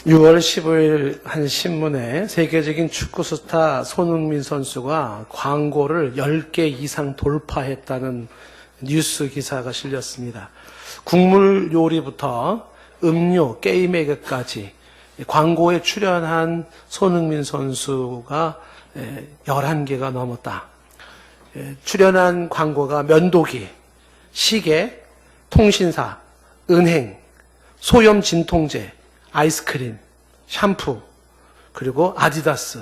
6월 15일 한 신문에 세계적인 축구 스타 손흥민 선수가 광고를 10개 이상 돌파했다는 뉴스 기사가 실렸습니다. 국물 요리부터 음료, 게임에게까지 광고에 출연한 손흥민 선수가 11개가 넘었다. 출연한 광고가 면도기, 시계, 통신사, 은행, 소염 진통제, 아이스크림, 샴푸, 그리고 아디다스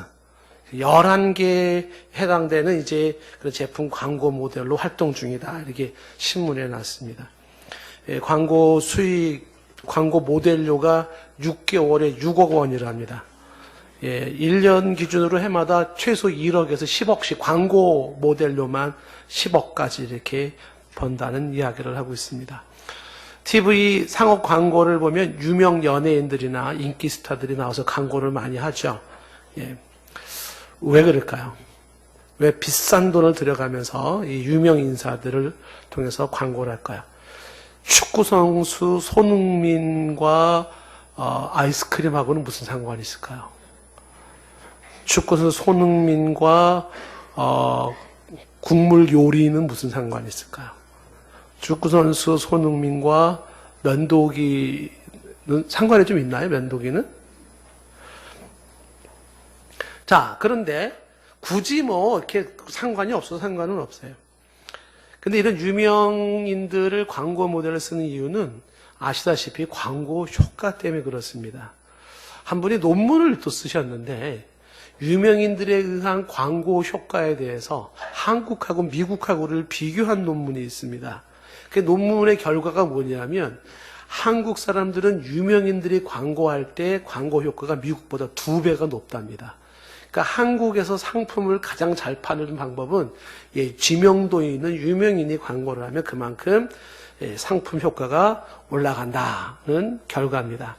11개에 해당되는 이제 그 제품 광고 모델로 활동 중이다. 이렇게 신문에 났습니다. 광고 수익, 광고 모델료가 6개월에 6억 원이랍니다. 1년 기준으로 해마다 최소 1억에서 10억씩 광고 모델료만 10억까지 이렇게 번다는 이야기를 하고 있습니다. TV 상업 광고를 보면 유명 연예인들이나 인기 스타들이 나와서 광고를 많이 하죠. 왜 그럴까요? 왜 비싼 돈을 들여가면서 이 유명 인사들을 통해서 광고를 할까요? 축구 선수 손흥민과 아이스크림하고는 무슨 상관이 있을까요? 축구 선수 손흥민과 국물 요리는 무슨 상관이 있을까요? 축구선수 손흥민과 면도기는 상관이 좀 있나요? 면도기는? 자, 그런데 굳이 뭐 이렇게 상관이 없어서 상관은 없어요. 근데 이런 유명인들을 광고 모델을 쓰는 이유는 아시다시피 광고 효과 때문에 그렇습니다. 한 분이 논문을 또 쓰셨는데 유명인들에 의한 광고 효과에 대해서 한국하고 미국하고를 비교한 논문이 있습니다. 그 논문의 결과가 뭐냐면 한국 사람들은 유명인들이 광고할 때 광고 효과가 미국보다 2배가 높답니다. 그러니까 한국에서 상품을 가장 잘 파는 방법은 지명도 있는 유명인이 광고를 하면 그만큼 상품 효과가 올라간다는 결과입니다.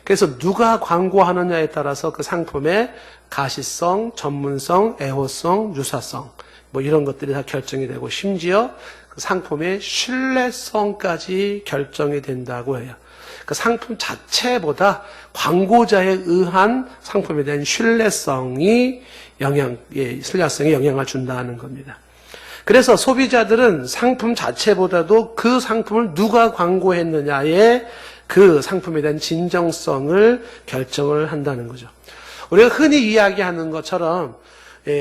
그래서 누가 광고하느냐에 따라서 그 상품의 가시성, 전문성, 애호성, 유사성 뭐 이런 것들이 다 결정이 되고 심지어 그 상품의 신뢰성까지 결정이 된다고 해요. 그 상품 자체보다 광고자에 의한 상품에 대한 신뢰성에 영향을 준다는 겁니다. 그래서 소비자들은 상품 자체보다도 그 상품을 누가 광고했느냐에 그 상품에 대한 진정성을 결정을 한다는 거죠. 우리가 흔히 이야기하는 것처럼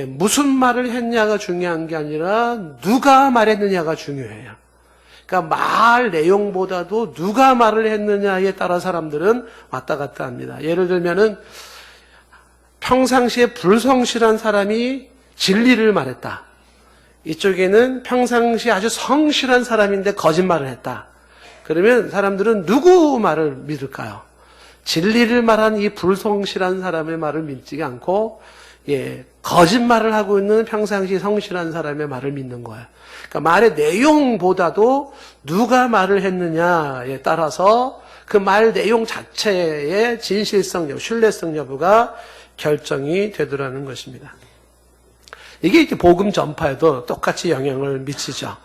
무슨 말을 했냐가 중요한 게 아니라 누가 말했느냐가 중요해요. 그러니까 말 내용보다도 누가 말을 했느냐에 따라 사람들은 왔다 갔다 합니다. 예를 들면은 평상시에 불성실한 사람이 진리를 말했다. 이쪽에는 평상시에 아주 성실한 사람인데 거짓말을 했다. 그러면 사람들은 누구 말을 믿을까요? 진리를 말한 이 불성실한 사람의 말을 믿지 않고 거짓말을 하고 있는 평상시 성실한 사람의 말을 믿는 거예요. 그러니까 말의 내용보다도 누가 말을 했느냐에 따라서 그 말 내용 자체의 진실성 여부, 신뢰성 여부가 결정이 되더라는 것입니다. 이게 이제 복음 전파에도 똑같이 영향을 미치죠.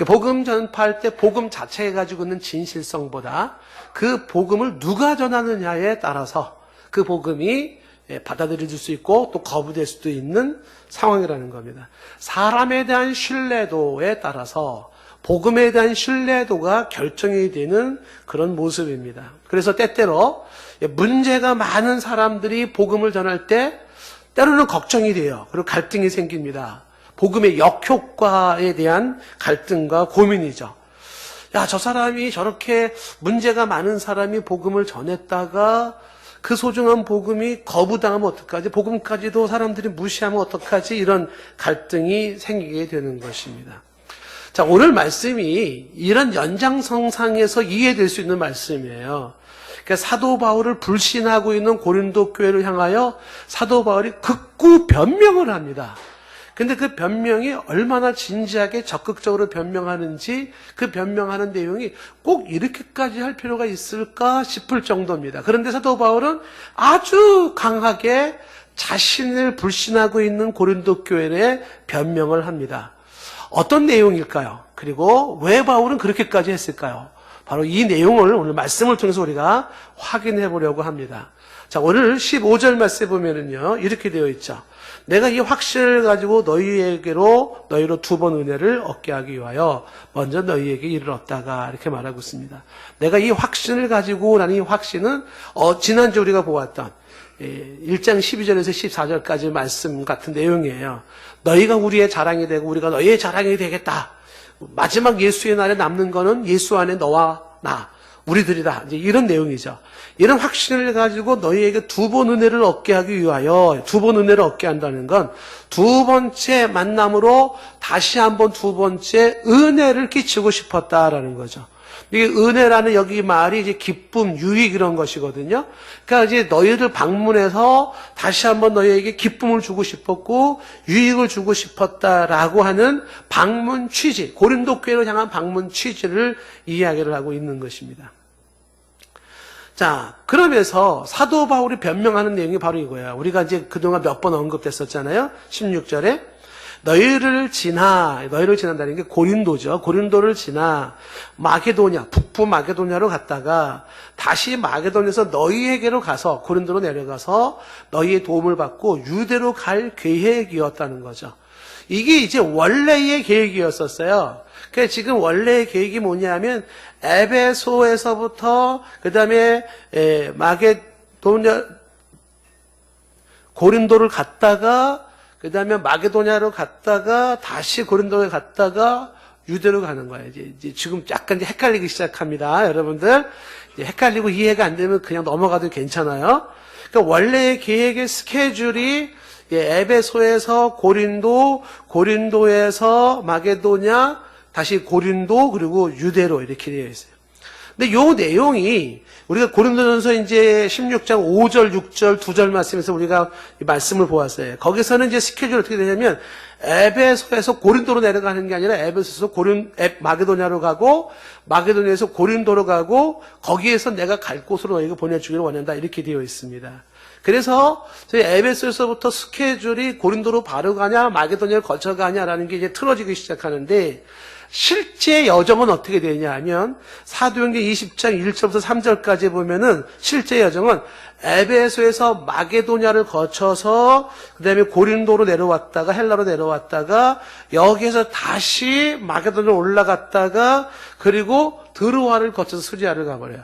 복음 전파할 때 복음 자체에 가지고 있는 진실성보다 그 복음을 누가 전하느냐에 따라서 그 복음이 받아들여질 수 있고 또 거부될 수도 있는 상황이라는 겁니다. 사람에 대한 신뢰도에 따라서 복음에 대한 신뢰도가 결정이 되는 그런 모습입니다. 그래서 때때로 문제가 많은 사람들이 복음을 전할 때 때로는 걱정이 돼요. 그리고 갈등이 생깁니다. 복음의 역효과에 대한 갈등과 고민이죠. 야, 저 사람이 저렇게 문제가 많은 사람이 복음을 전했다가 그 소중한 복음이 거부당하면 어떡하지? 복음까지도 사람들이 무시하면 어떡하지? 이런 갈등이 생기게 되는 것입니다. 자, 오늘 말씀이 이런 연장선상에서 이해될 수 있는 말씀이에요. 그러니까 사도 바울을 불신하고 있는 고린도 교회를 향하여 사도 바울이 극구 변명을 합니다. 근데 그 변명이 얼마나 진지하게 적극적으로 변명하는지 그 변명하는 내용이 꼭 이렇게까지 할 필요가 있을까 싶을 정도입니다. 그런데 사도 바울은 아주 강하게 자신을 불신하고 있는 고린도 교회에 변명을 합니다. 어떤 내용일까요? 그리고 왜 바울은 그렇게까지 했을까요? 바로 이 내용을 오늘 말씀을 통해서 우리가 확인해 보려고 합니다. 자, 오늘 15절 말씀에 보면은요, 이렇게 되어 있죠. 내가 이 확신을 가지고 너희로 2번 은혜를 얻게 하기 위하여 먼저 너희에게 이를 얻다가 이렇게 말하고 있습니다. 내가 이 확신을 가지고 라는 이 확신은 지난주 우리가 보았던 1장 12절에서 14절까지 말씀 같은 내용이에요. 너희가 우리의 자랑이 되고 우리가 너희의 자랑이 되겠다. 마지막 예수의 날에 남는 거는 예수 안에 너와 나, 우리들이다. 이제 이런 내용이죠. 이런 확신을 가지고 너희에게 2번 은혜를 얻게 하기 위하여 2번 은혜를 얻게 한다는 건 2번째 만남으로 다시 한번 2번째 은혜를 끼치고 싶었다라는 거죠. 이게 은혜라는 여기 말이 이제 기쁨, 유익 이런 것이거든요. 그러니까 이제 너희들 방문해서 다시 한번 너희에게 기쁨을 주고 싶었고 유익을 주고 싶었다라고 하는 방문 취지, 고린도 교회로 향한 방문 취지를 이야기를 하고 있는 것입니다. 자, 그러면서 사도 바울이 변명하는 내용이 바로 이거예요. 우리가 이제 그동안 몇 번 언급됐었잖아요. 16절에 너희를 지난다는 게 고린도죠. 고린도를 지나 마게도냐, 북부 마게도냐로 갔다가 다시 마게도냐에서 너희에게로 가서 고린도로 내려가서 너희의 도움을 받고 유대로 갈 계획이었다는 거죠. 이게 이제 원래의 계획이었었어요. 그러니까 지금 원래의 계획이 뭐냐면 에베소에서부터 그 다음에 마게도냐 고린도를 갔다가 그 다음에 마게도냐로 갔다가 다시 고린도에 갔다가 유대로 가는 거예요. 이제 지금 약간 이제 헷갈리기 시작합니다. 여러분들 이제 헷갈리고 이해가 안 되면 그냥 넘어가도 괜찮아요. 그러니까 원래의 계획의 스케줄이 에베소에서 고린도, 고린도에서 마게도냐, 다시 고린도, 그리고 유대로 이렇게 되어 있어요. 근데 요 내용이 우리가 고린도전서 이제 16장 5절, 6절, 2절 말씀에서 우리가 이 말씀을 보았어요. 거기서는 이제 스케줄이 어떻게 되냐면 에베소에서 고린도로 내려가는 게 아니라 에베소에서 마게도냐로 가고 마게도냐에서 고린도로 가고 거기에서 내가 갈 곳으로 너희가 보내주기를 원한다 이렇게 되어 있습니다. 그래서 저희 에베소에서부터 스케줄이 고린도로 바로 가냐 마게도냐를 거쳐 가냐라는 게 이제 틀어지기 시작하는데 실제 여정은 어떻게 되냐 하면 사도행전 20장 1절부터 3절까지 보면은 실제 여정은 에베소에서 마게도냐를 거쳐서 그 다음에 고린도로 내려왔다가 헬라로 내려왔다가 여기에서 다시 마게도냐로 올라갔다가 그리고 드로아를 거쳐서 수리아를 가버려요.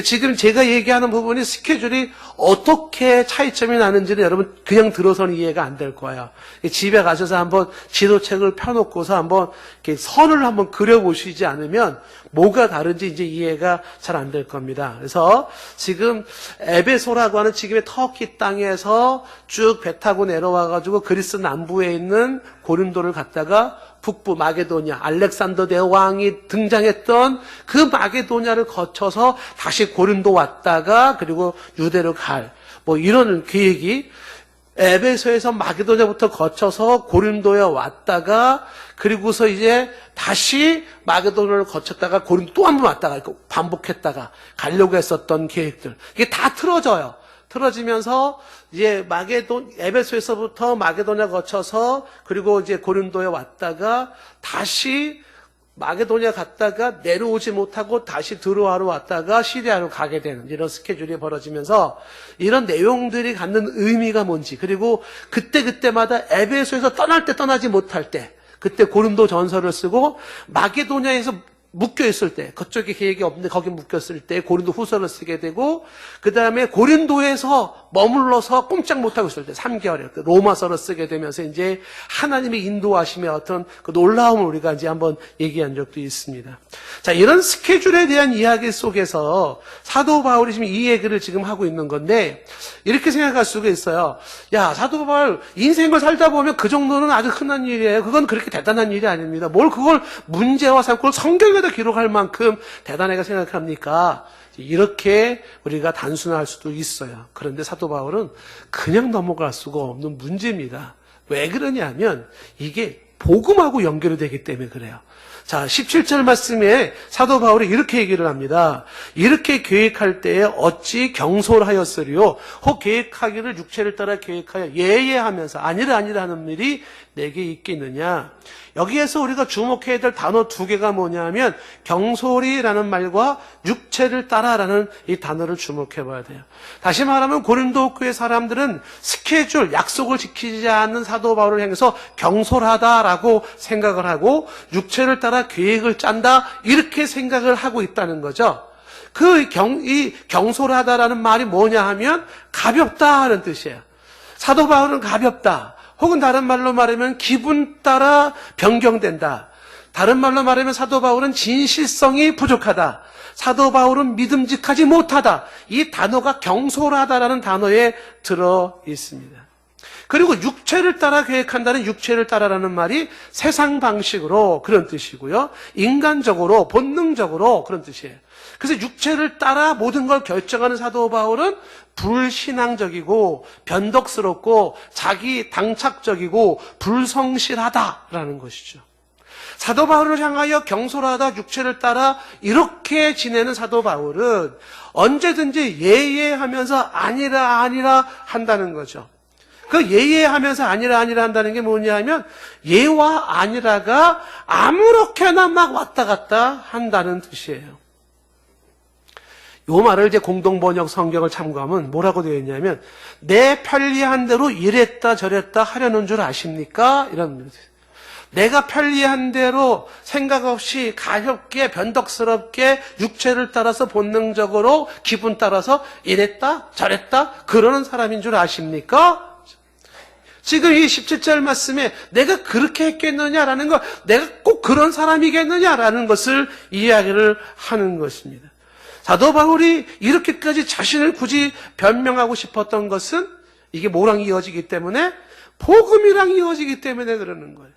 지금 제가 얘기하는 부분이 스케줄이 어떻게 차이점이 나는지는 여러분 그냥 들어서는 이해가 안 될 거예요. 집에 가셔서 한번 지도책을 펴놓고서 한번 이렇게 선을 한번 그려보시지 않으면 뭐가 다른지 이제 이해가 잘 안 될 겁니다. 그래서 지금 에베소라고 하는 지금의 터키 땅에서 쭉 배 타고 내려와가지고 그리스 남부에 있는 고린도를 갔다가 북부 마게도냐, 알렉산더 대왕이 등장했던 그 마게도냐를 거쳐서 다시 고린도 왔다가 그리고 유대로 갈 뭐 이런 계획이 에베소에서 마게도냐부터 거쳐서 고린도에 왔다가 그리고서 이제 다시 마게도냐를 거쳤다가 고린도 또 한 번 왔다가 반복했다가 가려고 했었던 계획들 이게 다 틀어져요. 틀어지면서 이제 에베소에서부터 마게도냐 거쳐서 그리고 이제 고린도에 왔다가 다시 마게도냐 갔다가 내려오지 못하고 다시 드로아로 왔다가 시리아로 가게 되는 이런 스케줄이 벌어지면서 이런 내용들이 갖는 의미가 뭔지 그리고 그때마다 에베소에서 떠날 때 떠나지 못할 때 그때 고린도 전서를 쓰고 마게도냐에서 묶여있을 때 그쪽에 계획이 없는데 거기 묶였을 때 고린도 후서를 쓰게 되고 그 다음에 고린도에서 머물러서 꼼짝 못하고 있을 때 3개월 로마서를 쓰게 되면서 이제 하나님의 인도하심의 어떤 그 놀라움을 우리가 이제 한번 얘기한 적도 있습니다. 자, 이런 스케줄에 대한 이야기 속에서 사도 바울이 지금 이 얘기를 지금 하고 있는 건데 이렇게 생각할 수가 있어요. 야, 사도 바울 인생을 살다 보면 그 정도는 아주 흔한 일이에요. 그건 그렇게 대단한 일이 아닙니다. 뭘 그걸 문제와 삼고 성경에다 기록할 만큼 대단하게 생각합니까? 이렇게 우리가 단순할 수도 있어요. 그런데 사도 바울은 그냥 넘어갈 수가 없는 문제입니다. 왜 그러냐면 이게 복음하고 연결이 되기 때문에 그래요. 자, 17절 말씀에 사도 바울이 이렇게 얘기를 합니다. 이렇게 계획할 때에 어찌 경솔하였으리요? 혹 계획하기를 육체를 따라 계획하여 예예하면서 아니라 하는 일이 내게 있겠느냐? 여기에서 우리가 주목해야 될 단어 두 개가 뭐냐면 경솔이라는 말과 육체를 따라라는 이 단어를 주목해 봐야 돼요. 다시 말하면 고린도 교회 사람들은 스케줄, 약속을 지키지 않는 사도 바울을 향해서 경솔하다라고 생각을 하고 육체를 따라 계획을 짠다 이렇게 생각을 하고 있다는 거죠. 이 경솔하다라는 말이 뭐냐 하면 가볍다 하는 뜻이에요. 사도 바울은 가볍다. 혹은 다른 말로 말하면 기분 따라 변경된다. 다른 말로 말하면 사도 바울은 진실성이 부족하다. 사도 바울은 믿음직하지 못하다. 이 단어가 경솔하다라는 단어에 들어 있습니다. 그리고 육체를 따라 계획한다는 육체를 따라라는 말이 세상 방식으로 그런 뜻이고요. 인간적으로, 본능적으로 그런 뜻이에요. 그래서 육체를 따라 모든 걸 결정하는 사도 바울은 불신앙적이고 변덕스럽고 자기 당착적이고 불성실하다라는 것이죠. 사도 바울을 향하여 경솔하다, 육체를 따라 이렇게 지내는 사도 바울은 언제든지 예예하면서 아니라 한다는 거죠. 그 예예하면서 아니라 한다는 게 뭐냐면 예와 아니라가 아무렇게나 막 왔다 갔다 한다는 뜻이에요. 요 말을 이제 공동번역 성경을 참고하면 뭐라고 되어 있냐면 내 편리한 대로 이랬다 저랬다 하려는 줄 아십니까? 이런 뜻이에요. 내가 편리한 대로 생각 없이 가볍게 변덕스럽게 육체를 따라서 본능적으로 기분 따라서 이랬다 저랬다 그러는 사람인 줄 아십니까? 지금 이 17절 말씀에 내가 그렇게 했겠느냐라는 것, 내가 꼭 그런 사람이겠느냐라는 것을 이야기를 하는 것입니다. 사도 바울이 이렇게까지 자신을 굳이 변명하고 싶었던 것은 이게 뭐랑 이어지기 때문에? 복음이랑 이어지기 때문에 그러는 거예요.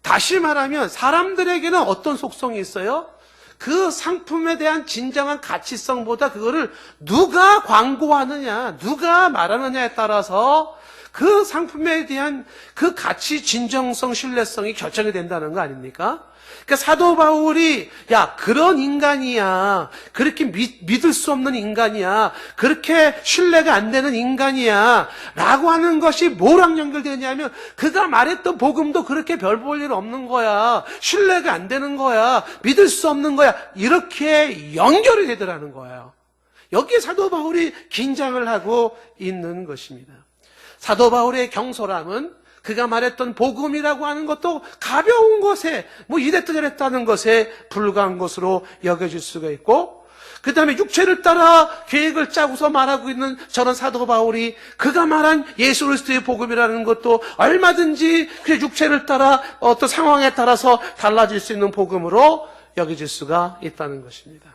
다시 말하면 사람들에게는 어떤 속성이 있어요? 그 상품에 대한 진정한 가치성보다 그거를 누가 광고하느냐, 누가 말하느냐에 따라서 그 상품에 대한 그 가치, 진정성, 신뢰성이 결정이 된다는 거 아닙니까? 그러니까 사도 바울이 야 그런 인간이야, 그렇게 믿을 수 없는 인간이야, 그렇게 신뢰가 안 되는 인간이야 라고 하는 것이 뭐랑 연결되냐면 그가 말했던 복음도 그렇게 별 볼 일 없는 거야, 신뢰가 안 되는 거야, 믿을 수 없는 거야, 이렇게 연결이 되더라는 거예요. 여기에 사도 바울이 긴장을 하고 있는 것입니다. 사도 바울의 경솔함은 그가 말했던 복음이라고 하는 것도 가벼운 것에 뭐 이랬다 저랬다 하는 것에 불과한 것으로 여겨질 수가 있고, 그 다음에 육체를 따라 계획을 짜고서 말하고 있는 저런 사도 바울이 그가 말한 예수 그리스도의 복음이라는 것도 얼마든지 그 육체를 따라 어떤 상황에 따라서 달라질 수 있는 복음으로 여겨질 수가 있다는 것입니다.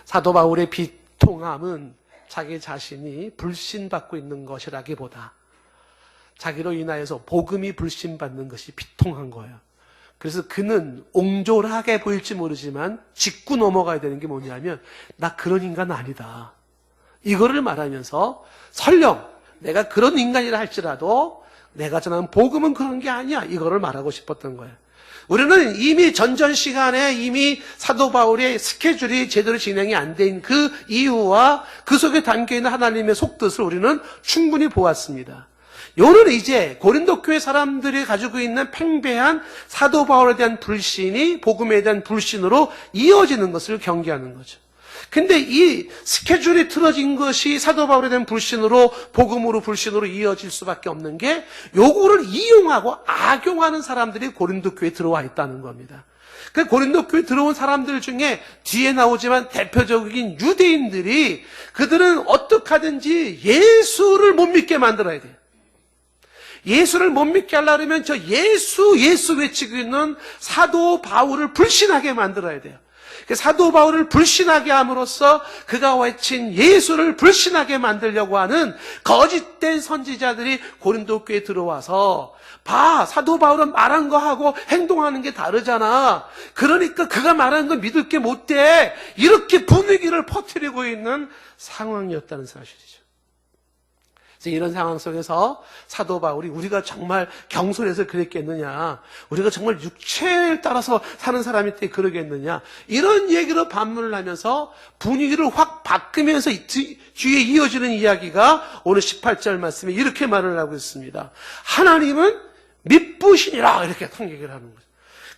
사도 바울의 비통함은 자기 자신이 불신받고 있는 것이라기보다 자기로 인하여서 복음이 불신받는 것이 비통한 거예요. 그래서 그는 옹졸하게 보일지 모르지만 짚고 넘어가야 되는 게 뭐냐면 나 그런 인간 아니다. 이거를 말하면서 설령 내가 그런 인간이라 할지라도 내가 전하는 복음은 그런 게 아니야. 이거를 말하고 싶었던 거예요. 우리는 이미 전전 시간에 이미 사도 바울의 스케줄이 제대로 진행이 안 된 그 이유와 그 속에 담겨있는 하나님의 속뜻을 우리는 충분히 보았습니다. 요는 이제 고린도 교회 사람들이 가지고 있는 팽배한 사도 바울에 대한 불신이 복음에 대한 불신으로 이어지는 것을 경계하는 거죠. 근데 이 스케줄이 틀어진 것이 사도 바울에 대한 불신으로 복음으로 불신으로 이어질 수밖에 없는 게 요거를 이용하고 악용하는 사람들이 고린도 교회에 들어와 있다는 겁니다. 그 고린도 교회에 들어온 사람들 중에 뒤에 나오지만 대표적인 유대인들이 그들은 어떻게 하든지 예수를 못 믿게 만들어야 돼요. 예수를 못 믿게 하려면 저 예수 외치고 있는 사도 바울을 불신하게 만들어야 돼요. 사도 바울을 불신하게 함으로써 그가 외친 예수를 불신하게 만들려고 하는 거짓된 선지자들이 고린도 교회에 들어와서 봐, 사도 바울은 말한 거하고 행동하는 게 다르잖아. 그러니까 그가 말하는 거 믿을 게 못 돼. 이렇게 분위기를 퍼뜨리고 있는 상황이었다는 사실이죠. 그래서 이런 상황 속에서 사도 바울이 우리가 정말 경솔해서 그랬겠느냐, 우리가 정말 육체를 따라서 사는 사람일 때 그러겠느냐, 이런 얘기로 반문을 하면서 분위기를 확 바꾸면서 뒤에 이어지는 이야기가 오늘 18절 말씀에 이렇게 말을 하고 있습니다. 하나님은 미쁘시니라 이렇게 딱 얘기를 하는 거죠.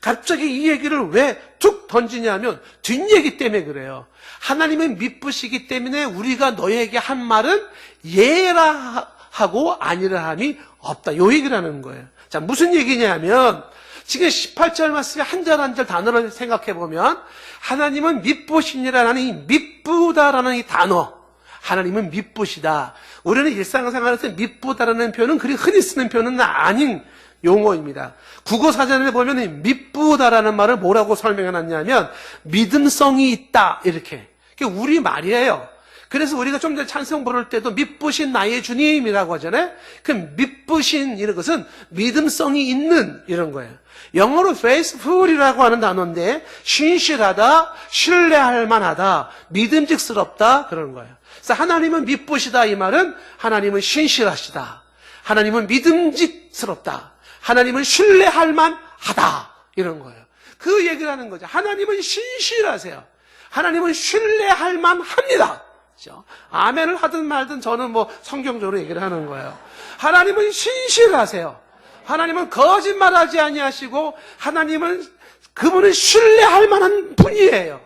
갑자기 이 얘기를 왜 툭 던지냐면 뒷얘기 때문에 그래요. 하나님은 미쁘시기 때문에 우리가 너에게 한 말은 예라 하고 아니라 함이 없다. 요 얘기를 하는 거예요. 자, 무슨 얘기냐면 지금 18절 말씀에 한 절 한 절 단어를 생각해 보면 하나님은 미쁘시니라는 이 미쁘다라는 이 단어, 하나님은 미쁘시다. 우리는 일상생활에서 미쁘다라는 표현은 그리 흔히 쓰는 표현은 아닌 용어입니다. 국어사전에 보면 미쁘다라는 말을 뭐라고 설명해놨냐면 믿음성이 있다 이렇게. 그게 우리 말이에요. 그래서 우리가 좀 전에 찬송 부를 때도 미쁘신 나의 주님이라고 하잖아요. 그 미쁘신 이런 것은 믿음성이 있는 이런 거예요. 영어로 faithful이라고 하는 단어인데 신실하다, 신뢰할 만하다, 믿음직스럽다 그런 거예요. 그래서 하나님은 미쁘시다 이 말은 하나님은 신실하시다, 하나님은 믿음직스럽다, 하나님은 신뢰할 만하다 이런 거예요. 그 얘기를 하는 거죠. 하나님은 신실하세요. 하나님은 신뢰할 만합니다. 그렇죠? 아멘을 하든 말든 저는 뭐 성경적으로 얘기를 하는 거예요. 하나님은 신실하세요. 하나님은 거짓말하지 아니하시고 하나님은 그분은 신뢰할 만한 분이에요.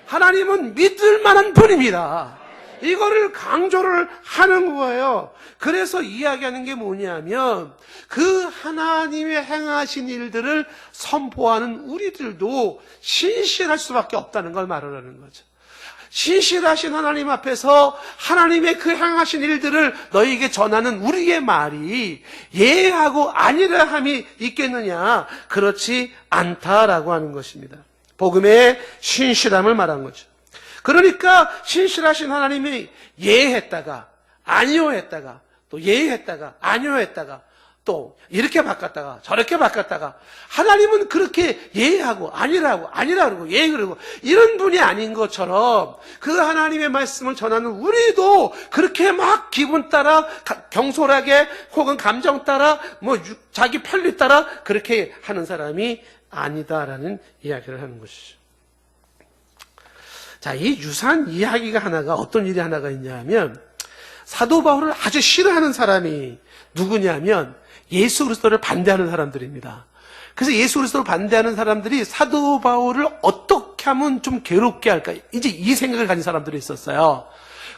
하나님은 믿을 만한 분입니다. 이거를 강조를 하는 거예요. 그래서 이야기하는 게 뭐냐면 그 하나님의 행하신 일들을 선포하는 우리들도 신실할 수밖에 없다는 걸 말하는 거죠. 신실하신 하나님 앞에서 하나님의 그 행하신 일들을 너희에게 전하는 우리의 말이 예하고 아니라 함이 있겠느냐? 그렇지 않다라고 하는 것입니다. 복음의 신실함을 말한 거죠. 그러니까 신실하신 하나님이 예했다가 아니요 했다가 또 예했다가 아니요 했다가 또 이렇게 바꿨다가 저렇게 바꿨다가 하나님은 그렇게 예하고 아니라고 아니라고 예 그러고 이런 분이 아닌 것처럼 그 하나님의 말씀을 전하는 우리도 그렇게 막 기분 따라 경솔하게 혹은 감정 따라 뭐 자기 편리 따라 그렇게 하는 사람이 아니다라는 이야기를 하는 것이죠. 자, 이 유사한 이야기가 하나가 어떤 일이 하나가 있냐면 사도 바울을 아주 싫어하는 사람이 누구냐면 예수 그리스도를 반대하는 사람들입니다. 그래서 예수 그리스도를 반대하는 사람들이 사도 바울을 어떻게 하면 좀 괴롭게 할까? 이제 이 생각을 가진 사람들이 있었어요.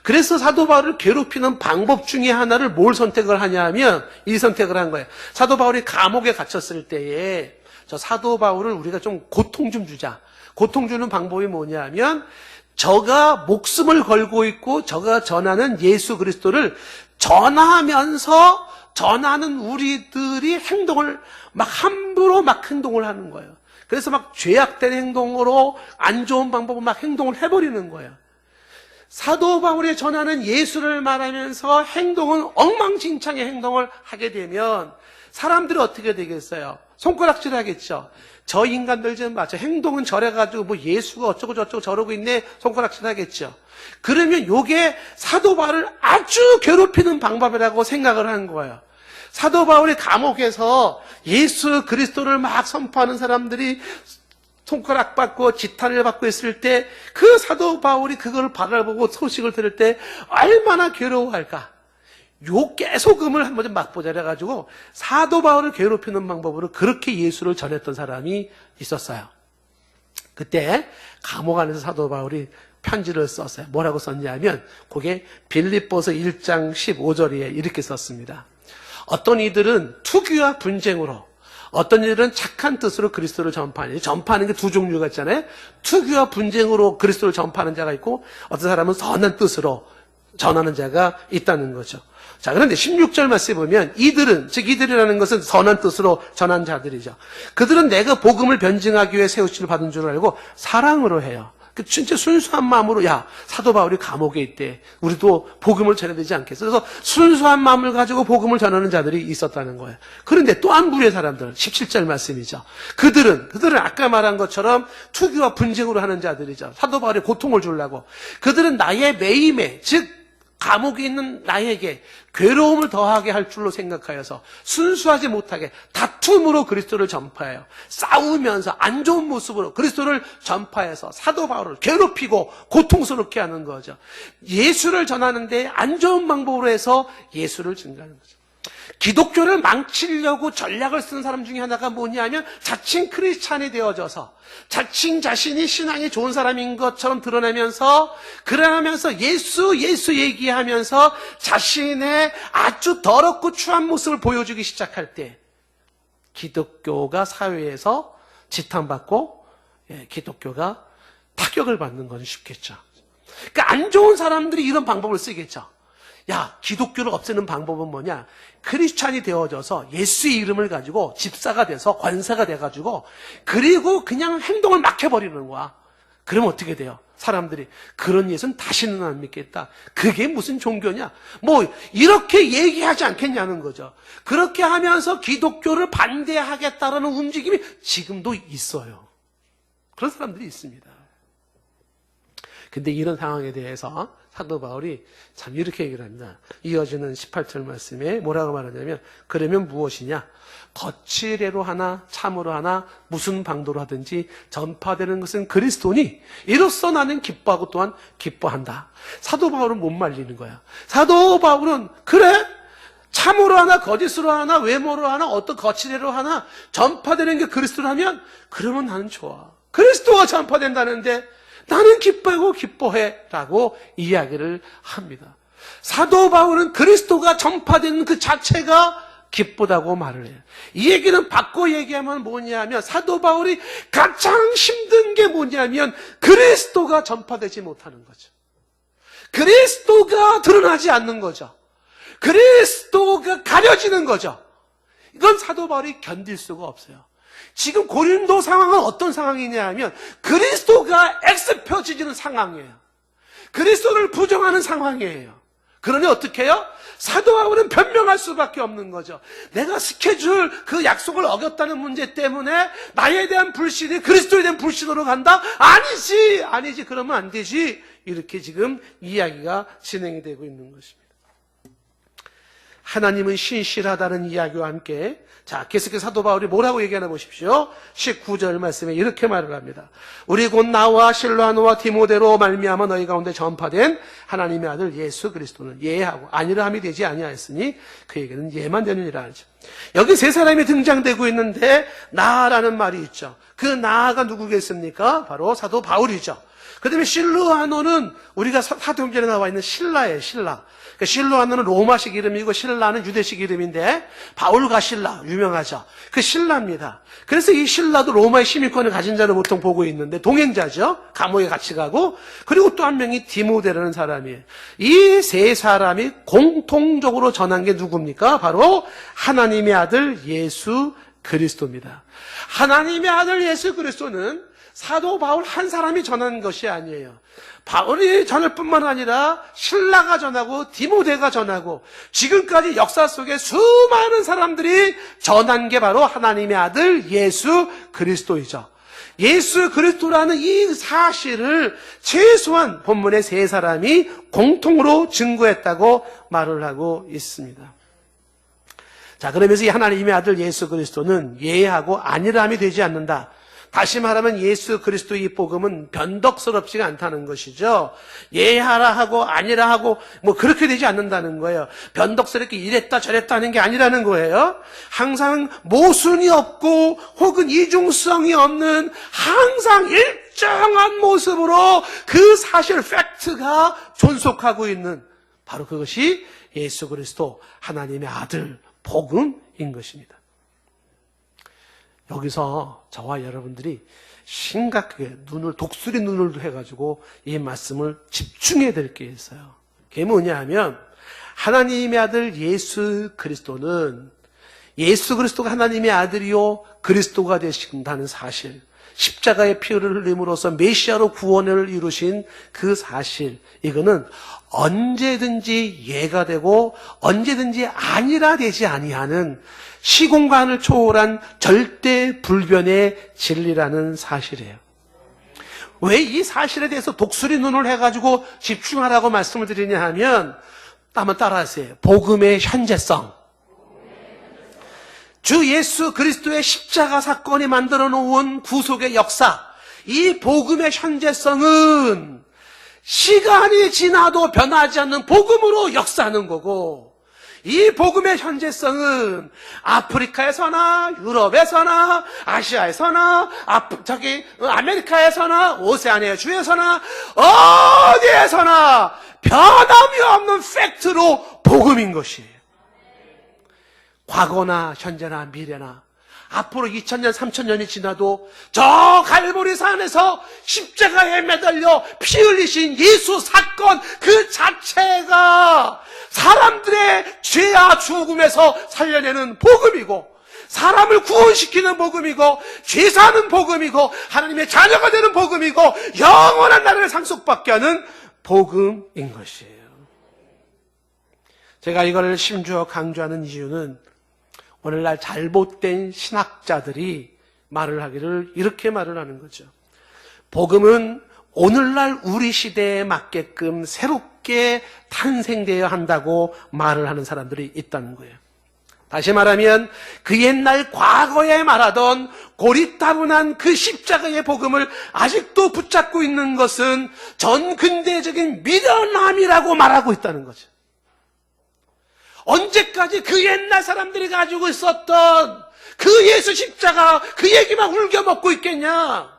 그래서 사도 바울을 괴롭히는 방법 중에 하나를 뭘 선택을 하냐면 이 선택을 한 거예요. 사도 바울이 감옥에 갇혔을 때에 저 사도 바울을 우리가 좀 고통 좀 주자. 고통 주는 방법이 뭐냐면 저가 목숨을 걸고 있고 저가 전하는 예수 그리스도를 전하면서 전하는 우리들이 행동을 막 함부로 막 행동을 하는 거예요. 그래서 막 죄악된 행동으로 안 좋은 방법으로 막 행동을 해버리는 거예요. 사도 바울이 전하는 예수를 말하면서 행동은 엉망진창의 행동을 하게 되면 사람들이 어떻게 되겠어요? 손가락질 하겠죠. 저 인간들 좀 봐. 저 행동은 저래가지고 뭐 예수가 어쩌고 저쩌고 저러고 있네. 손가락질 하겠죠. 그러면 요게 사도 바울을 아주 괴롭히는 방법이라고 생각을 한 거예요. 사도 바울이 감옥에서 예수 그리스도를 막 선포하는 사람들이 손가락 받고 지탄을 받고 있을 때 그 사도 바울이 그걸 바라보고 소식을 들을 때 얼마나 괴로워할까. 요 깨소금을 한번 좀 맛보자 해가지고 사도 바울을 괴롭히는 방법으로 그렇게 예수를 전했던 사람이 있었어요. 그때 감옥 안에서 사도 바울이 편지를 썼어요. 뭐라고 썼냐면 그게 빌립보서 1장 15절에 이렇게 썼습니다. 어떤 이들은 투기와 분쟁으로 어떤 이들은 착한 뜻으로 그리스도를 전파하는 게 두 종류가 있잖아요. 투기와 분쟁으로 그리스도를 전파하는 자가 있고 어떤 사람은 선한 뜻으로 전하는 자가 있다는 거죠. 자, 그런데 16절 말씀에 보면 이들은, 즉 이들이라는 것은 선한 뜻으로 전한 자들이죠. 그들은 내가 복음을 변증하기 위해 세우심을 받은 줄 알고 사랑으로 해요. 진짜 순수한 마음으로 야, 사도 바울이 감옥에 있대. 우리도 복음을 전해야 되지 않겠어? 그래서 순수한 마음을 가지고 복음을 전하는 자들이 있었다는 거예요. 그런데 또 한 부류의 사람들, 17절 말씀이죠. 그들은 아까 말한 것처럼 투기와 분쟁으로 하는 자들이죠. 사도 바울이 고통을 주려고. 그들은 나의 매임에, 즉 감옥에 있는 나에게 괴로움을 더하게 할 줄로 생각하여서 순수하지 못하게 다툼으로 그리스도를 전파해요. 싸우면서 안 좋은 모습으로 그리스도를 전파해서 사도 바울을 괴롭히고 고통스럽게 하는 거죠. 예수를 전하는데 안 좋은 방법으로 해서 예수를 증가하는 거죠. 기독교를 망치려고 전략을 쓰는 사람 중에 하나가 뭐냐면 자칭 크리스찬이 되어져서 자칭 자신이 신앙이 좋은 사람인 것처럼 드러내면서 그러면서 예수 얘기하면서 자신의 아주 더럽고 추한 모습을 보여주기 시작할 때 기독교가 사회에서 지탄받고 기독교가 타격을 받는 건 쉽겠죠. 그러니까 안 좋은 사람들이 이런 방법을 쓰겠죠. 야, 기독교를 없애는 방법은 뭐냐? 크리스찬이 되어져서 예수의 이름을 가지고 집사가 돼서 권사가 돼가지고 그리고 그냥 행동을 막 해버리는 거야. 그러면 어떻게 돼요? 사람들이 그런 예수는 다시는 안 믿겠다. 그게 무슨 종교냐? 뭐 이렇게 얘기하지 않겠냐는 거죠. 그렇게 하면서 기독교를 반대하겠다라는 움직임이 지금도 있어요. 그런 사람들이 있습니다. 근데 이런 상황에 대해서 사도 바울이 참 이렇게 얘기를 합니다. 이어지는 18절 말씀에 뭐라고 말하냐면 그러면 무엇이냐? 거칠애로 하나 참으로 하나 무슨 방도로 하든지 전파되는 것은 그리스도니 이로써 나는 기뻐하고 또한 기뻐한다. 사도 바울은 못 말리는 거야. 사도 바울은 그래? 참으로 하나 거짓으로 하나 외모로 하나 어떤 거칠애로 하나 전파되는 게 그리스도라면 그러면 나는 좋아. 그리스도가 전파된다는데 나는 기뻐하고 기뻐해 라고 이야기를 합니다. 사도 바울은 그리스도가 전파되는 그 자체가 기쁘다고 말을 해요. 이 얘기는 바꿔 얘기하면 뭐냐면 사도 바울이 가장 힘든 게 뭐냐면 그리스도가 전파되지 못하는 거죠. 그리스도가 드러나지 않는 거죠. 그리스도가 가려지는 거죠. 이건 사도 바울이 견딜 수가 없어요. 지금 고린도 상황은 어떤 상황이냐 하면 그리스도가 엑스표지는 상황이에요. 그리스도를 부정하는 상황이에요. 그러니 어떻게 해요? 사도 바울은 변명할 수밖에 없는 거죠. 내가 스케줄 그 약속을 어겼다는 문제 때문에 나에 대한 불신이 그리스도에 대한 불신으로 간다? 아니지 그러면 안 되지. 이렇게 지금 이야기가 진행이 되고 있는 것입니다. 하나님은 신실하다는 이야기와 함께 자, 계속해서 사도 바울이 뭐라고 얘기하나 보십시오. 19절 말씀에 이렇게 말을 합니다. 우리 곧 나와 실로아노와 디모데로 말미암아 너희 가운데 전파된 하나님의 아들 예수 그리스도는 예하고 아니라함이 되지 아니하였으니 그에게는 예만 되느니라 하죠. 여기 세 사람이 등장되고 있는데 나라는 말이 있죠. 그 나가 누구겠습니까? 바로 사도 바울이죠. 그 다음에 실로아노는 우리가 사도행전에 나와 있는 신라예요. 신라. 그러니까 실로아노는 로마식 이름이고 신라는 유대식 이름인데 바울과 신라 유명하죠. 그 신라입니다. 그래서 이 신라도 로마의 시민권을 가진 자를 보통 보고 있는데 동행자죠. 감옥에 같이 가고 그리고 또 한 명이 디모데라는 사람이에요. 이 세 사람이 공통적으로 전한 게 누굽니까? 바로 하나님의 아들 예수 그리스도입니다. 하나님의 아들 예수 그리스도는 사도 바울 한 사람이 전한 것이 아니에요. 바울이 전할 뿐만 아니라 신라가 전하고 디모데가 전하고 지금까지 역사 속에 수많은 사람들이 전한 게 바로 하나님의 아들 예수 그리스도이죠. 예수 그리스도라는 이 사실을 최소한 본문의 세 사람이 공통으로 증거했다고 말을 하고 있습니다. 자, 그러면서 이 하나님의 아들 예수 그리스도는 예하고 아니라함이 되지 않는다. 다시 말하면 예수 그리스도의 이 복음은 변덕스럽지가 않다는 것이죠. 예하라 하고 아니라 하고 뭐 그렇게 되지 않는다는 거예요. 변덕스럽게 이랬다 저랬다 하는 게 아니라는 거예요. 항상 모순이 없고 혹은 이중성이 없는 항상 일정한 모습으로 그 사실 팩트가 존속하고 있는 바로 그것이 예수 그리스도 하나님의 아들 복음인 것입니다. 여기서 저와 여러분들이 심각하게 독수리 눈을 해가지고 이 말씀을 집중해야 될 게 있어요. 그게 뭐냐 하면 하나님의 아들 예수 그리스도는 예수 그리스도가 하나님의 아들이요 그리스도가 되신다는 사실, 십자가의 피를 흘림으로써 메시아로 구원을 이루신 그 사실, 이거는 언제든지 예가 되고 언제든지 아니라 되지 아니하는 시공간을 초월한 절대 불변의 진리라는 사실이에요. 왜 이 사실에 대해서 독수리 눈을 해가지고 집중하라고 말씀을 드리냐 하면 한번 따라하세요. 복음의 현재성. 주 예수 그리스도의 십자가 사건이 만들어 놓은 구속의 역사, 이 복음의 현재성은 시간이 지나도 변하지 않는 복음으로 역사하는 거고, 이 복음의 현재성은 아프리카에서나 유럽에서나 아시아에서나 아메리카에서나 오세아니아 주에서나 어디에서나 변함이 없는 팩트로 복음인 것이에요. 과거나 현재나 미래나 앞으로 2000년, 3000년이 지나도 저 갈보리 산에서 십자가에 매달려 피 흘리신 예수 사건 그 자체가 사람들의 죄와 죽음에서 살려내는 복음이고, 사람을 구원시키는 복음이고, 죄 사는 복음이고, 하나님의 자녀가 되는 복음이고, 영원한 나라를 상속받게 하는 복음인 것이에요. 제가 이걸 심주어 강조하는 이유는 오늘날 잘못된 신학자들이 말을 하기를 이렇게 말을 하는 거죠. 복음은 오늘날 우리 시대에 맞게끔 새롭게 탄생되어야 한다고 말을 하는 사람들이 있다는 거예요. 다시 말하면 그 옛날 과거에 말하던 고리타분한 그 십자가의 복음을 아직도 붙잡고 있는 것은 전근대적인 미련함이라고 말하고 있다는 거죠. 언제까지 그 옛날 사람들이 가지고 있었던 그 예수 십자가 그 얘기만 울겨먹고 있겠냐?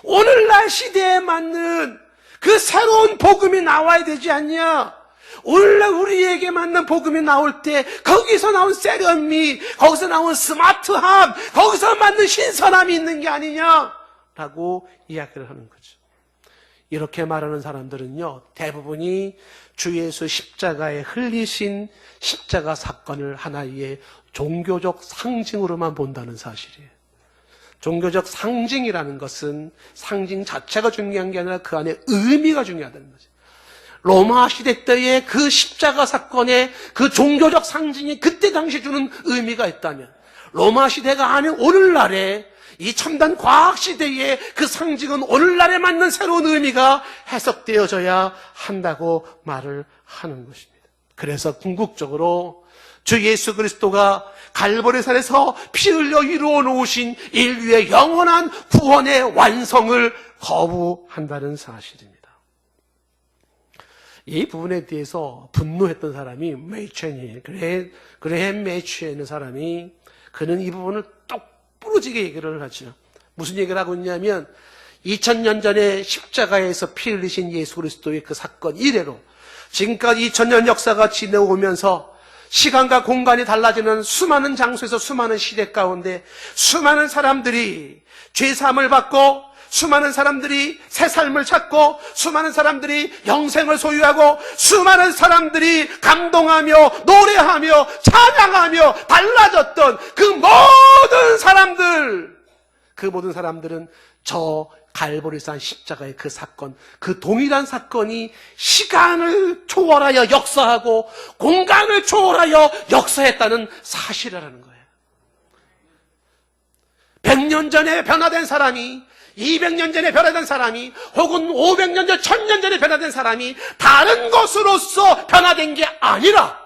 오늘날 시대에 맞는 그 새로운 복음이 나와야 되지 않냐? 오늘날 우리에게 맞는 복음이 나올 때 거기서 나온 세련미, 거기서 나온 스마트함, 거기서 맞는 신선함이 있는 게 아니냐라고 이야기를 하는 거죠. 이렇게 말하는 사람들은요, 대부분이 주 예수 십자가에 흘리신 십자가 사건을 하나의 종교적 상징으로만 본다는 사실이에요. 종교적 상징이라는 것은 상징 자체가 중요한 게 아니라 그 안에 의미가 중요하다는 거죠. 로마 시대 때의 그 십자가 사건의 그 종교적 상징이 그때 당시 주는 의미가 있다면, 로마 시대가 아닌 오늘날의 이 첨단 과학 시대의 그 상징은 오늘날에 맞는 새로운 의미가 해석되어져야 한다고 말을 하는 것입니다. 그래서 궁극적으로 주 예수 그리스도가 갈보리산에서 피 흘려 이루어 놓으신 인류의 영원한 구원의 완성을 거부한다는 사실입니다. 이 부분에 대해서 분노했던 사람이 메이첸이에요. 그레햄 메이첸이라는 사람이, 그는 이 부분을 부러지게 얘기를 하죠. 무슨 얘기를 하고 있냐면 2000년 전에 십자가에서 피 흘리신 예수 그리스도의 그 사건 이래로 지금까지 2000년 역사가 지내오면서 시간과 공간이 달라지는 수많은 장소에서 수많은 시대 가운데 수많은 사람들이 죄사함을 받고, 수많은 사람들이 새 삶을 찾고, 수많은 사람들이 영생을 소유하고, 수많은 사람들이 감동하며 노래하며 찬양하며 달라졌던 그 모든 사람들, 그 모든 사람들은 저 갈보리산 십자가의 그 사건, 그 동일한 사건이 시간을 초월하여 역사하고 공간을 초월하여 역사했다는 사실이라는 거예요. 100년 전에 변화된 사람이, 200년 전에 변화된 사람이, 혹은 500년 전, 1000년 전에 변화된 사람이 다른 것으로서 변화된 게 아니라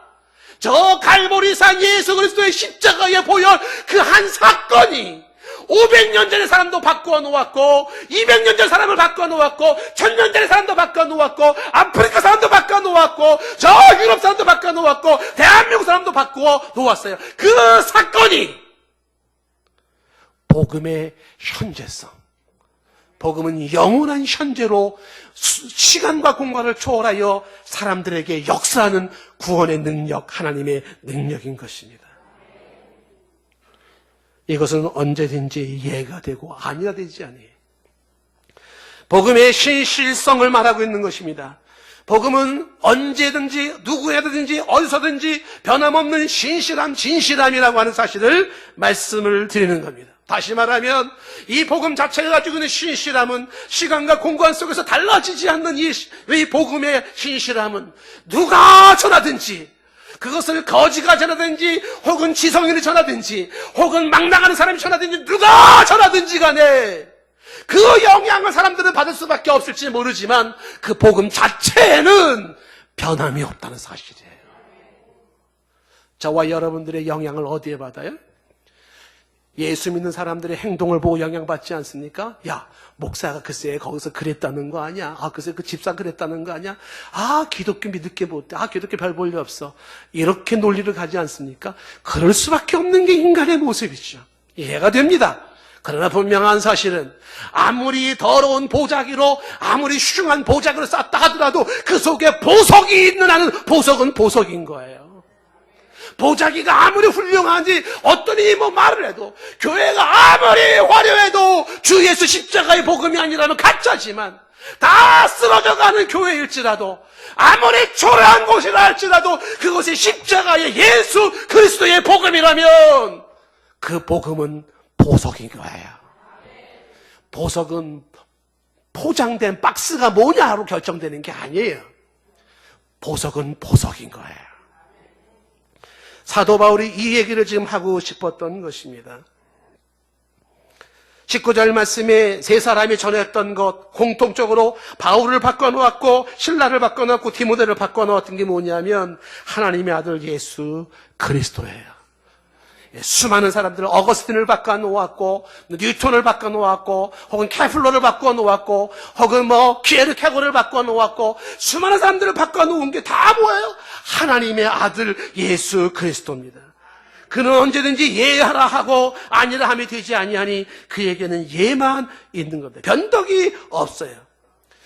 저 갈보리산 예수 그리스도의 십자가에 보여 그 한 사건이 500년 전의 사람도 바꾸어 놓았고, 200년 전 사람을 바꾸어 놓았고, 1000년 전의 사람도 바꾸어 놓았고, 아프리카 사람도 바꾸어 놓았고, 저 유럽 사람도 바꾸어 놓았고, 대한민국 사람도 바꾸어 놓았어요. 그 사건이 복음의 현재성, 복음은 영원한 현재로 시간과 공간을 초월하여 사람들에게 역사하는 구원의 능력, 하나님의 능력인 것입니다. 이것은 언제든지 이해가 되고 아니라 되지 않아요. 복음의 신실성을 말하고 있는 것입니다. 복음은 언제든지 누구에든지 어디서든지 변함없는 신실함, 진실함이라고 하는 사실을 말씀을 드리는 겁니다. 다시 말하면 이 복음 자체가 가지고 있는 신실함은 시간과 공간 속에서 달라지지 않는 이 복음의 신실함은 누가 전하든지, 그것을 거지가 전하든지 혹은 지성인이 전하든지 혹은 막 나가는 사람이 전하든지 누가 전하든지 간에 그 영향을 사람들은 받을 수밖에 없을지 모르지만 그 복음 자체에는 변함이 없다는 사실이에요. 저와 여러분들의 영향을 어디에 받아요? 예수 믿는 사람들의 행동을 보고 영향받지 않습니까? 야, 목사가 글쎄 거기서 그랬다는 거 아니야? 아, 글쎄 그 집사 그랬다는 거 아니야? 아, 기독교 믿을게 못돼. 아, 기독교 별 볼 일 없어. 이렇게 논리를 가지 않습니까? 그럴 수밖에 없는 게 인간의 모습이죠. 이해가 됩니다. 그러나 분명한 사실은 아무리 더러운 보자기로, 아무리 흉한 보자기로 쌌다 하더라도 그 속에 보석이 있는 한은 보석은 보석인 거예요. 보자기가 아무리 훌륭한지 어떠니 뭐 말을 해도, 교회가 아무리 화려해도 주 예수 십자가의 복음이 아니라면 가짜지만, 다 쓰러져가는 교회일지라도, 아무리 초라한 곳이라 할지라도 그곳이 십자가의 예수 그리스도의 복음이라면 그 복음은 보석인 거예요. 보석은 포장된 박스가 뭐냐로 결정되는 게 아니에요. 보석은 보석인 거예요. 사도 바울이 이 얘기를 지금 하고 싶었던 것입니다. 19절 말씀에 세 사람이 전했던 것, 공통적으로 바울을 바꿔놓았고 신라를 바꿔놓았고 디모데를 바꿔놓았던 게 뭐냐면 하나님의 아들 예수 그리스도예요. 수많은 사람들은 어거스틴을 바꿔놓았고 뉴턴을 바꿔놓았고 혹은 케플러를 바꿔놓았고 혹은 키에르케고를 바꿔놓았고 수많은 사람들을 바꿔놓은 게 다 뭐예요? 하나님의 아들 예수 그리스도입니다. 그는 언제든지 예하라 하고 아니라 함이 되지 아니하니 그에게는 예만 있는 겁니다. 변덕이 없어요.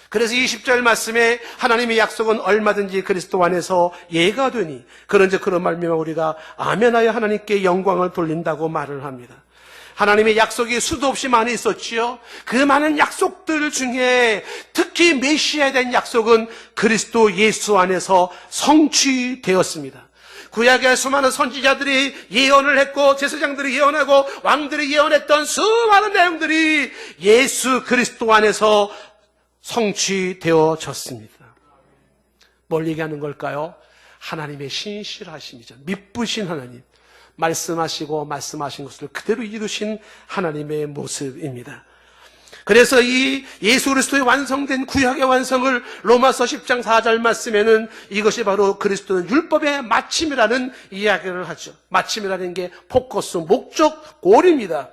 그래서 20절 말씀에 하나님의 약속은 얼마든지 그리스도 안에서 예가 되니 그런즉 그런 말미암아 우리가 아멘하여 하나님께 영광을 돌린다고 말을 합니다. 하나님의 약속이 수도 없이 많이 있었지요. 그 많은 약속들 중에 특히 메시아에 대한 약속은 그리스도 예수 안에서 성취되었습니다. 구약의 수많은 선지자들이 예언을 했고 제사장들이 예언하고 왕들이 예언했던 수많은 내용들이 예수 그리스도 안에서 성취되어졌습니다. 뭘 얘기하는 걸까요? 하나님의 신실하심이죠. 미쁘신 하나님, 말씀하시고 말씀하신 것을 그대로 이루신 하나님의 모습입니다. 그래서 이 예수 그리스도의 완성된 구약의 완성을 로마서 10장 4절 말씀에는 이것이 바로 그리스도는 율법의 마침이라는 이야기를 하죠. 마침이라는 게 포커스, 목적, 골입니다.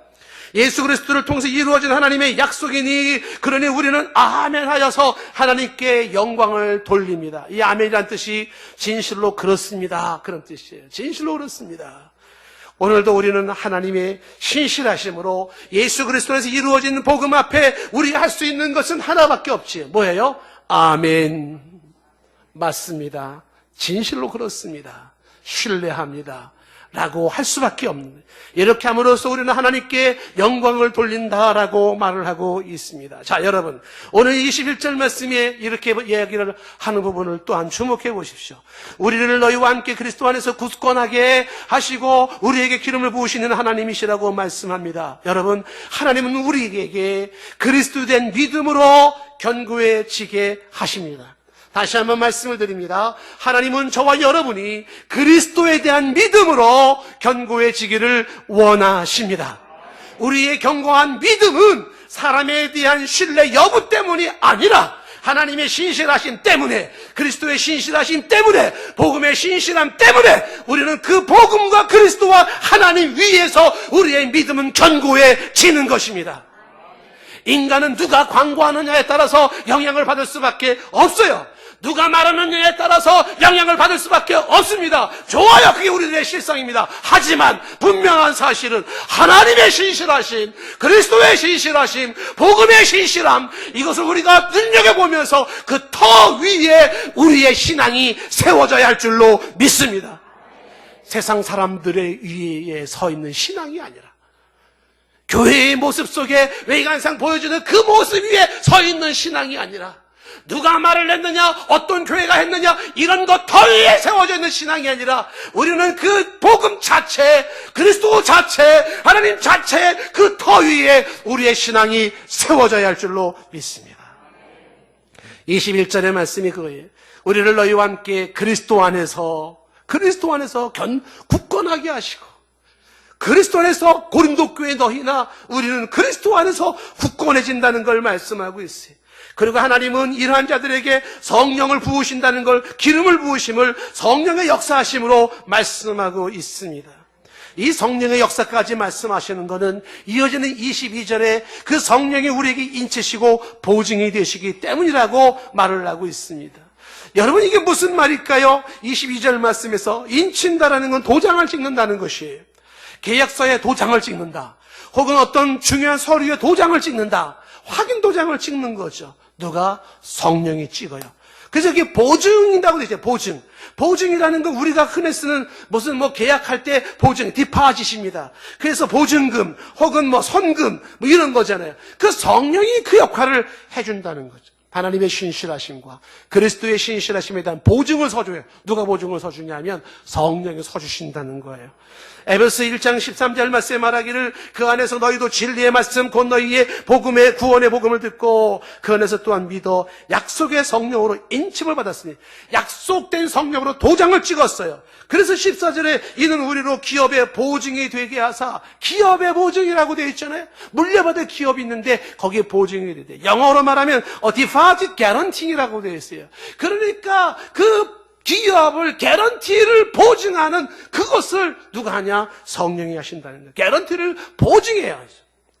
예수 그리스도를 통해서 이루어진 하나님의 약속이니 그러니 우리는 아멘 하여서 하나님께 영광을 돌립니다. 이 아멘이란 뜻이 진실로 그렇습니다, 그런 뜻이에요. 진실로 그렇습니다. 오늘도 우리는 하나님의 신실하심으로 예수 그리스도에서 이루어진 복음 앞에 우리가 할 수 있는 것은 하나밖에 없지. 뭐예요? 아멘. 맞습니다. 진실로 그렇습니다. 신뢰합니다. 라고 할 수밖에 없는, 이렇게 함으로써 우리는 하나님께 영광을 돌린다라고 말을 하고 있습니다. 자, 여러분, 오늘 21절 말씀에 이렇게 이야기를 하는 부분을 또한 주목해 보십시오. 우리를 너희와 함께 그리스도 안에서 굳건하게 하시고 우리에게 기름을 부으시는 하나님이시라고 말씀합니다. 여러분, 하나님은 우리에게 그리스도 된 믿음으로 견고해지게 하십니다. 다시 한번 말씀을 드립니다. 하나님은 저와 여러분이 그리스도에 대한 믿음으로 견고해지기를 원하십니다. 우리의 견고한 믿음은 사람에 대한 신뢰 여부 때문이 아니라 하나님의 신실하심 때문에, 그리스도의 신실하심 때문에, 복음의 신실함 때문에 우리는 그 복음과 그리스도와 하나님 위에서 우리의 믿음은 견고해지는 것입니다. 인간은 누가 광고하느냐에 따라서 영향을 받을 수밖에 없어요. 누가 말하느냐에 따라서 영향을 받을 수밖에 없습니다. 좋아요, 그게 우리들의 실상입니다. 하지만 분명한 사실은 하나님의 신실하심, 그리스도의 신실하심, 복음의 신실함, 이것을 우리가 눈여겨보면서 그 터 위에 우리의 신앙이 세워져야 할 줄로 믿습니다. 세상 사람들의 위에 서 있는 신앙이 아니라 교회의 모습 속에 외관상 보여주는 그 모습 위에 서 있는 신앙이 아니라 누가 말을 했느냐, 어떤 교회가 했느냐, 이런 것 더 위에 세워져 있는 신앙이 아니라 우리는 그 복음 자체, 그리스도 자체, 하나님 자체 그 터 위에 우리의 신앙이 세워져야 할 줄로 믿습니다. 21절의 말씀이 그거예요. 우리를 너희와 함께 그리스도 안에서 굳건하게 하시고, 그리스도 안에서 고린도 교회 너희나 우리는 그리스도 안에서 굳건해진다는 걸 말씀하고 있어요. 그리고 하나님은 이러한 자들에게 성령을 부으신다는 걸, 기름을 부으심을 성령의 역사하심으로 말씀하고 있습니다. 이 성령의 역사까지 말씀하시는 것은 이어지는 22절에 그 성령이 우리에게 인치시고 보증이 되시기 때문이라고 말을 하고 있습니다. 여러분, 이게 무슨 말일까요? 22절 말씀에서 인친다라는 건 도장을 찍는다는 것이에요. 계약서에 도장을 찍는다. 혹은 어떤 중요한 서류에 도장을 찍는다. 확인 도장을 찍는 거죠. 누가? 성령이 찍어요. 그래서 이게 보증이라고 되죠. 보증. 보증이라는 건 우리가 흔히 쓰는 무슨 계약할 때 보증, 디파짓입니다. 그래서 보증금 혹은 선금 이런 거잖아요. 그 성령이 그 역할을 해준다는 거죠. 하나님의 신실하심과 그리스도의 신실하심에 대한 보증을 서줘요. 누가 보증을 서주냐면 성령이 서주신다는 거예요. 에베소 1장 13절 말씀에 말하기를 그 안에서 너희도 진리의 말씀 곧 너희의 복음의 구원의 복음을 듣고 그 안에서 또한 믿어 약속의 성령으로 인침을 받았으니 약속된 성령으로 도장을 찍었어요. 그래서 14절에 이는 우리로 기업의 보증이 되게 하사, 기업의 보증이라고 되어 있잖아요. 물려받을 기업이 있는데 거기에 보증이 돼. 영어로 말하면 deposit guarantee라고 되어 있어요. 그러니까 그 기업을, 개런티를 보증하는 그것을 누가 하냐? 성령이 하신다는 거예요. 개런티를 보증해야 하죠.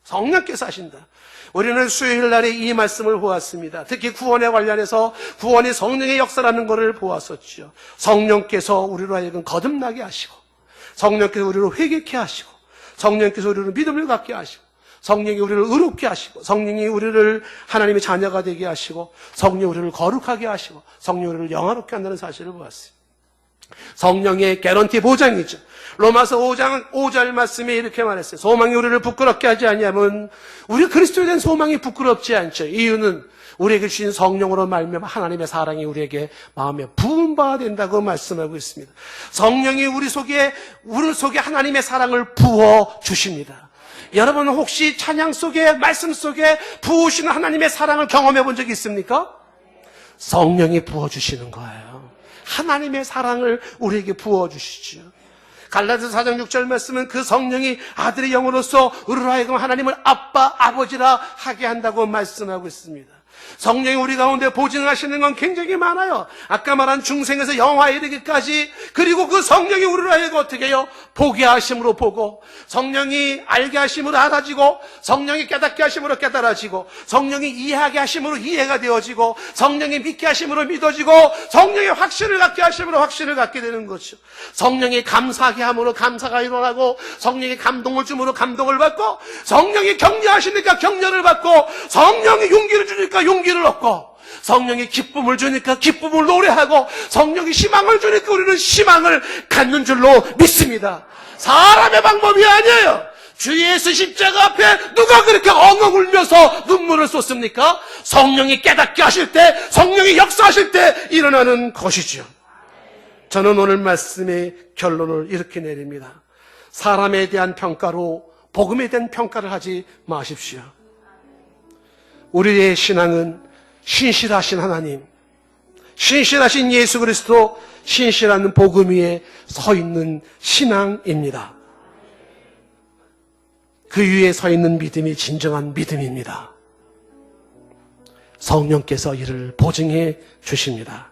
성령께서 하신다. 우리는 수요일 날에 이 말씀을 보았습니다. 특히 구원에 관련해서 구원이 성령의 역사라는 것을 보았었죠. 성령께서 우리로 하여금 거듭나게 하시고, 성령께서 우리를 회개케 하시고, 성령께서 우리를 믿음을 갖게 하시고, 성령이 우리를 의롭게 하시고, 성령이 우리를 하나님의 자녀가 되게 하시고, 성령이 우리를 거룩하게 하시고, 성령이 우리를 영화롭게 한다는 사실을 보았습니다. 성령의 개런티 보장이죠. 로마서 5장 5절 말씀에 이렇게 말했어요. 소망이 우리를 부끄럽게 하지 아니하면, 우리 그리스도에 대한 소망이 부끄럽지 않죠. 이유는 우리에게 주신 성령으로 말미암아 하나님의 사랑이 우리에게 마음에 부은 바 된다고 말씀하고 있습니다. 성령이 우리 속에 하나님의 사랑을 부어 주십니다. 여러분, 혹시 찬양 속에, 말씀 속에 부으시는 하나님의 사랑을 경험해 본 적이 있습니까? 성령이 부어주시는 거예요. 하나님의 사랑을 우리에게 부어주시죠. 갈라디아서 4장 6절 말씀은 그 성령이 아들의 영으로서 우리로 하여금 하나님을 아빠, 아버지라 하게 한다고 말씀하고 있습니다. 성령이 우리 가운데 보증하시는 건 굉장히 많아요. 아까 말한 중생에서 영화에 이르기까지, 그리고 그 성령이 우리로 하여금 어떻게 해요? 보게 하심으로 보고, 성령이 알게 하심으로 알아지고, 성령이 깨닫게 하심으로 깨달아지고, 성령이 이해하게 하심으로 이해가 되어지고, 성령이 믿게 하심으로 믿어지고, 성령이 확신을 갖게 하심으로 확신을 갖게 되는 거죠. 성령이 감사하게 함으로 감사가 일어나고, 성령이 감동을 주므로 감동을 받고, 성령이 격려하시니까 격려를 받고, 성령이 용기를 주니까 용기를 얻고, 성령이 기쁨을 주니까 기쁨을 노래하고, 성령이 희망을 주니까 우리는 희망을 갖는 줄로 믿습니다. 사람의 방법이 아니에요. 주 예수 십자가 앞에 누가 그렇게 엉엉 울면서 눈물을 쏟습니까? 성령이 깨닫게 하실 때, 성령이 역사하실 때 일어나는 것이죠. 저는 오늘 말씀의 결론을 이렇게 내립니다. 사람에 대한 평가로 복음에 대한 평가를 하지 마십시오. 우리의 신앙은 신실하신 하나님, 신실하신 예수 그리스도, 신실한 복음 위에 서 있는 신앙입니다. 그 위에 서 있는 믿음이 진정한 믿음입니다. 성령께서 이를 보증해 주십니다.